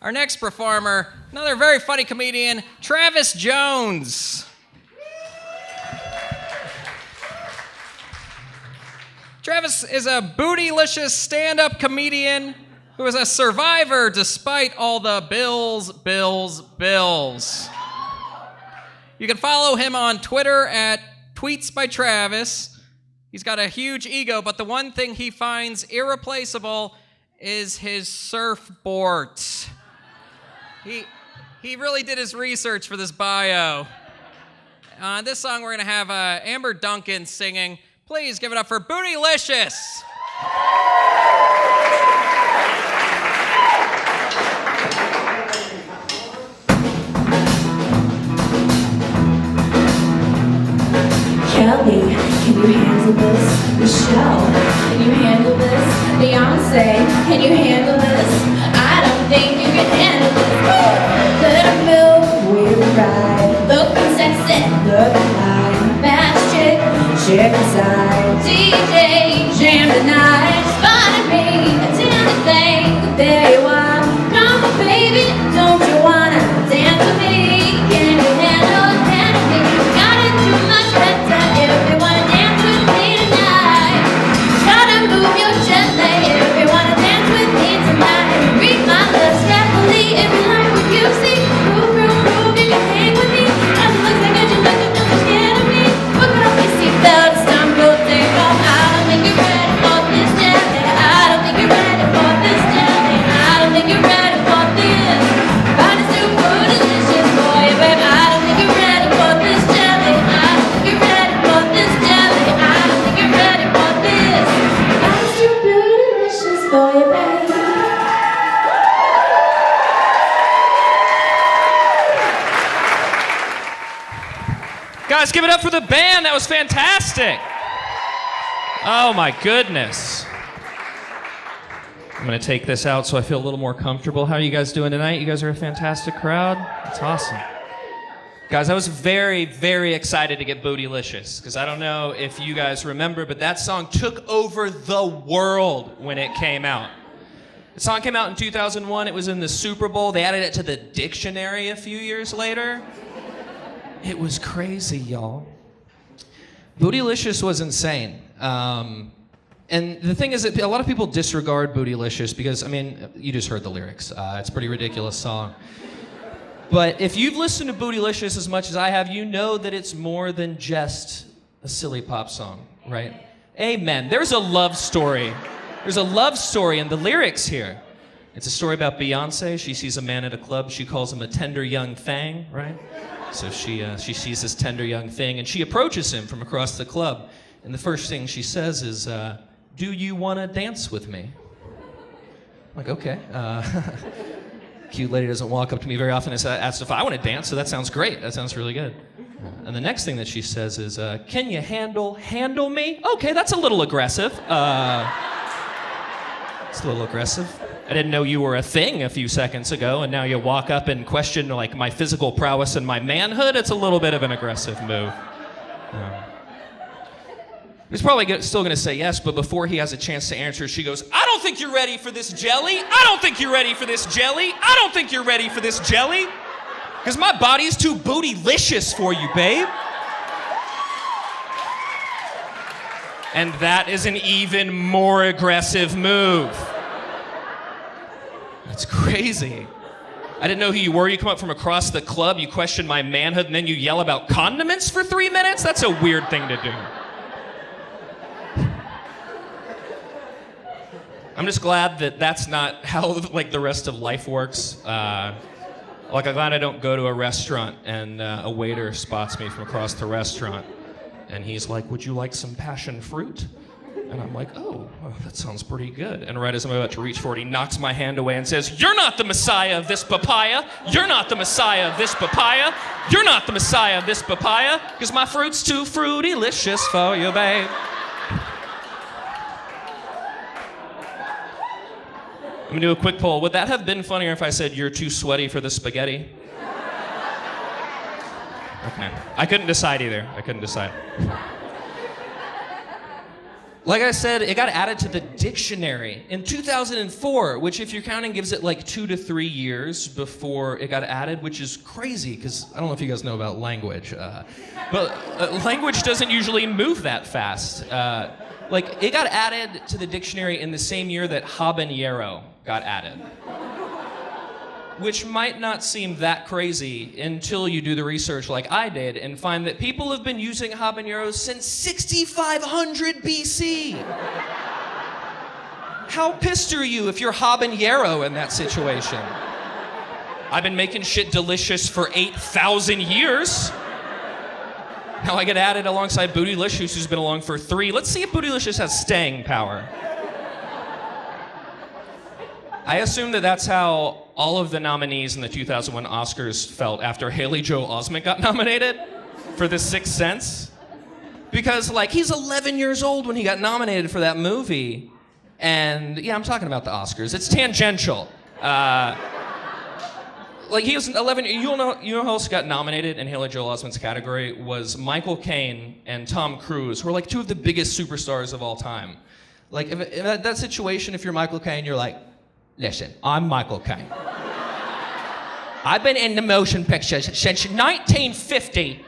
Our next performer, another very funny comedian, Travis Jones. Travis is a Bootylicious stand-up comedian who is a survivor despite all the bills. You can follow him on Twitter at Tweets by Travis. He's got a huge ego, but the one thing he finds irreplaceable is his surfboard. He really did his research for this bio. On this song, we're going to have Amber Duncan singing. Please give it up for Bootylicious. Kelly, can you handle this? Michelle, can you handle this? Beyonce, can you handle this? I don't think you can handle this. Let her move, we ride. Looking sexy, looking high. Fast chick, chick aside. DJ, jam tonight. Spotted me, a tiny thing. There you are. Come on, baby, don't you wanna dance with me? Can you handle me? Gotta do much better if you wanna dance with me tonight. Gotta move your gently if you wanna dance with me tonight. Read my lips carefully if you like what you see. Move, you can hang with me. As it looks like I just look at you, you're scared of me. Buckle up your seatbelts, time to take off. I don't think you're ready for this jelly. I don't think you're ready for this jelly. I don't think you're ready for this. Body's too bootylicious for you, babe. I don't think you're ready for this jelly. I don't think you're ready for this jelly. I don't think you're ready for this. Body's too bootylicious for you, babe. Guys, give it up for the band. That was fantastic. Oh my goodness. I'm gonna take this out so I feel a little more comfortable. How are you guys doing tonight? You guys are a fantastic crowd. That's awesome. Guys, I was very, very excited to get Bootylicious, because I don't know if you guys remember, but that song took over the world when it came out. The song came out in 2001. It was in the Super Bowl. They added it to the dictionary a few years later. It was crazy, y'all. Bootylicious was insane. And the thing is that a lot of people disregard Bootylicious because, I mean, you just heard the lyrics. It's a pretty ridiculous song. But if you've listened to Bootylicious as much as I have, you know that it's more than just a silly pop song, right? Amen. There's a love story. There's a love story in the lyrics here. It's a story about Beyonce. She sees a man at a club. She calls him a tender young thing, right? So she sees this tender young thing, and she approaches him from across the club. And the first thing she says is, do you want to dance with me? I'm like, okay. Cute lady doesn't walk up to me very often and asks if I want to dance, so that sounds great. That sounds really good. And the next thing that she says is, can you handle me? Okay, that's a little aggressive. It's a little aggressive. I didn't know you were a thing a few seconds ago, and now you walk up and question like my physical prowess and my manhood. It's a little bit of an aggressive move. He's probably still going to say yes, but before he has a chance to answer, she goes, I don't think you're ready for this jelly. I don't think you're ready for this jelly. I don't think you're ready for this jelly. Because my body's too bootylicious for you, babe. And that is an even more aggressive move. That's crazy. I didn't know who you were. You come up from across the club, you question my manhood, and then you yell about condiments for 3 minutes? That's a weird thing to do. I'm just glad that that's not how like the rest of life works. I'm glad I don't go to a restaurant and a waiter spots me from across the restaurant, and he's like, "Would you like some passion fruit?" And I'm like, oh, that sounds pretty good. And right as I'm about to reach for it, he knocks my hand away and says, you're not the Messiah of this papaya. You're not the Messiah of this papaya. You're not the Messiah of this papaya, because my fruit's too fruitylicious for you, babe. I'm gonna do a quick poll. Would that have been funnier if I said, you're too sweaty for the spaghetti? Okay. I couldn't decide either. Like I said, it got added to the dictionary in 2004, which if you're counting gives it like 2 to 3 years before it got added, which is crazy because I don't know if you guys know about language, but language doesn't usually move that fast. Like it got added to the dictionary in the same year that habanero got added. Which might not seem that crazy until you do the research like I did and find that people have been using habaneros since 6500 BC. How pissed are you if you're habanero in that situation? I've been making shit delicious for 8,000 years. Now I get added alongside Bootylicious, who's been along for 3. Let's see if Bootylicious has staying power. I assume that that's how all of the nominees in the 2001 Oscars felt after Haley Joel Osment got nominated for The Sixth Sense. Because, like, he's 11 years old when he got nominated for that movie. And, yeah, I'm talking about the Oscars. It's tangential. Like, he was 11, you know who else got nominated in Haley Joel Osment's category was Michael Caine and Tom Cruise, who are, like, 2 of the biggest superstars of all time. Like, if that situation, if you're Michael Caine, you're like, listen, I'm Michael Caine. I've been in the motion pictures since 1950.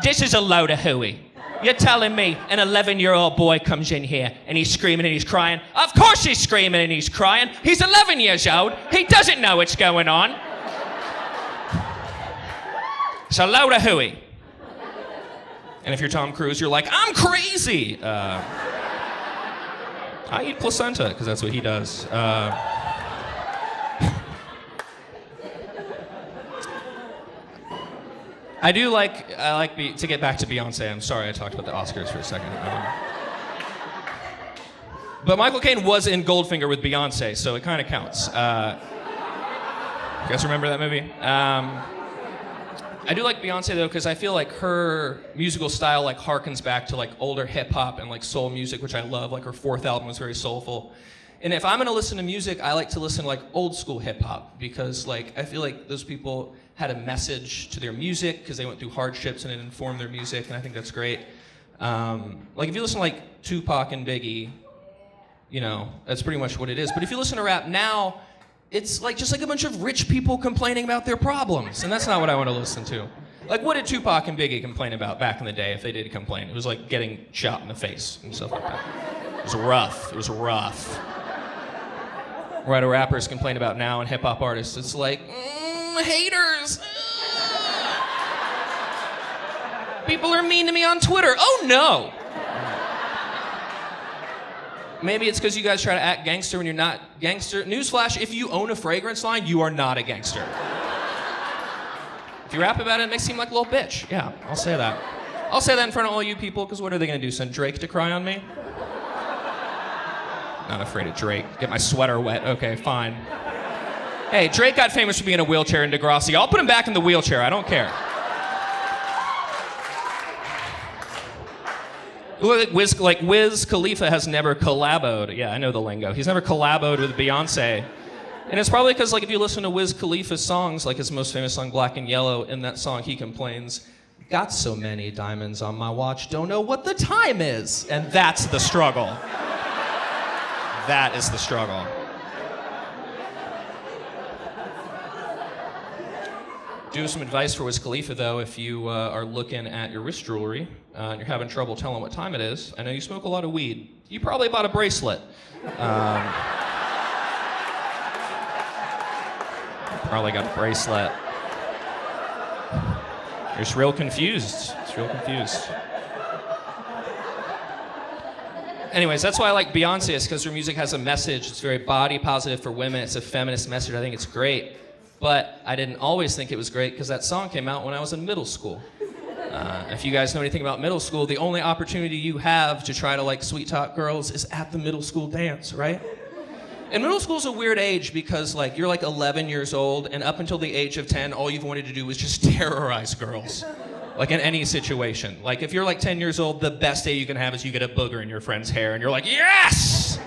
This is a load of hooey. You're telling me an 11-year-old boy comes in here and he's screaming and he's crying? Of course he's screaming and he's crying. He's 11 years old. He doesn't know what's going on. It's a load of hooey. And if you're Tom Cruise, you're like, I'm crazy. I eat placenta because that's what he does. I like to get back to Beyonce. I'm sorry I talked about the Oscars for a second. But Michael Caine was in Goldfinger with Beyonce, so it kind of counts. You guys remember that movie? I do like Beyonce though, because I feel like her musical style like harkens back to like older hip hop and like soul music, which I love. Like her 4th album was very soulful. And if I'm gonna listen to music, I like to listen to like old school hip hop because like I feel like those people had a message to their music because they went through hardships and it informed their music, and I think that's great. Like if you listen to like Tupac and Biggie, you know, that's pretty much what it is. But if you listen to rap now, it's like just like a bunch of rich people complaining about their problems, and that's not what I want to listen to. Like what did Tupac and Biggie complain about back in the day if they did complain? It was like getting shot in the face and stuff like that. It was rough. It was rough. What do rappers complain about now and hip-hop artists? It's like, haters. People are mean to me on Twitter. Oh no. Maybe it's because you guys try to act gangster when you're not gangster. Newsflash, if you own a fragrance line, you are not a gangster. If you rap about it, it makes you seem like a little bitch. Yeah, I'll say that. I'll say that in front of all you people, because what are they going to do, send Drake to cry on me? Not afraid of Drake. Get my sweater wet. Okay, fine. Hey, Drake got famous for being in a wheelchair in Degrassi. I'll put him back in the wheelchair. I don't care. Wiz Khalifa has never collaboed. Yeah, I know the lingo. He's never collaboed with Beyonce. And it's probably because, like, if you listen to Wiz Khalifa's songs, like his most famous song, Black and Yellow, in that song he complains, got so many diamonds on my watch, don't know what the time is. And that's the struggle. That is the struggle. Do have some advice for Wiz Khalifa, though, if you are looking at your wrist jewelry and you're having trouble telling what time it is. I know you smoke a lot of weed. You probably bought a bracelet. Probably got a bracelet. You're just real confused. It's real confused. Anyways, that's why I like Beyonce, is because her music has a message. It's very body positive for women. It's a feminist message. I think it's great. But I didn't always think it was great because that song came out when I was in middle school. If you guys know anything about middle school, the only opportunity you have to try to like sweet talk girls is at the middle school dance, right? And middle school's a weird age because like you're like 11 years old, and up until the age of 10, all you've wanted to do was just terrorize girls. Like in any situation. Like if you're like 10 years old, the best day you can have is you get a booger in your friend's hair and you're like, yes!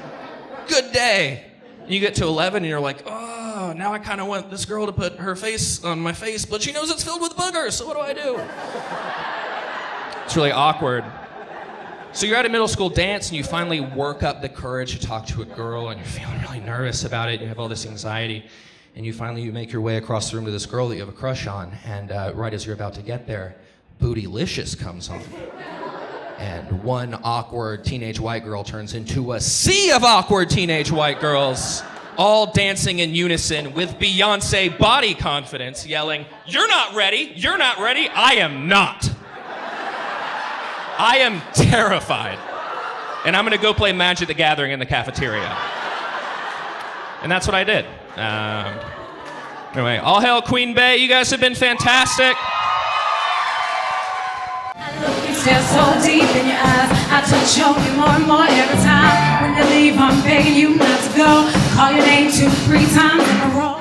Good day. And you get to 11 and you're like, oh, now I kind of want this girl to put her face on my face, but she knows it's filled with boogers, so what do I do? It's really awkward. So you're at a middle school dance and you finally work up the courage to talk to a girl and you're feeling really nervous about it. You have all this anxiety and you make your way across the room to this girl that you have a crush on, and right as you're about to get there, Bootylicious comes on. And one awkward teenage white girl turns into a sea of awkward teenage white girls, all dancing in unison with Beyonce body confidence, yelling, "You're not ready, you're not ready, I am not." I am terrified. And I'm gonna go play Magic the Gathering in the cafeteria. And that's what I did. Anyway, all hail Queen Bey, you guys have been fantastic. You stare so deep in your eyes. I touch on you more and more every time. When you leave, I'm begging you not to go. Call your name 2-3 times in a row.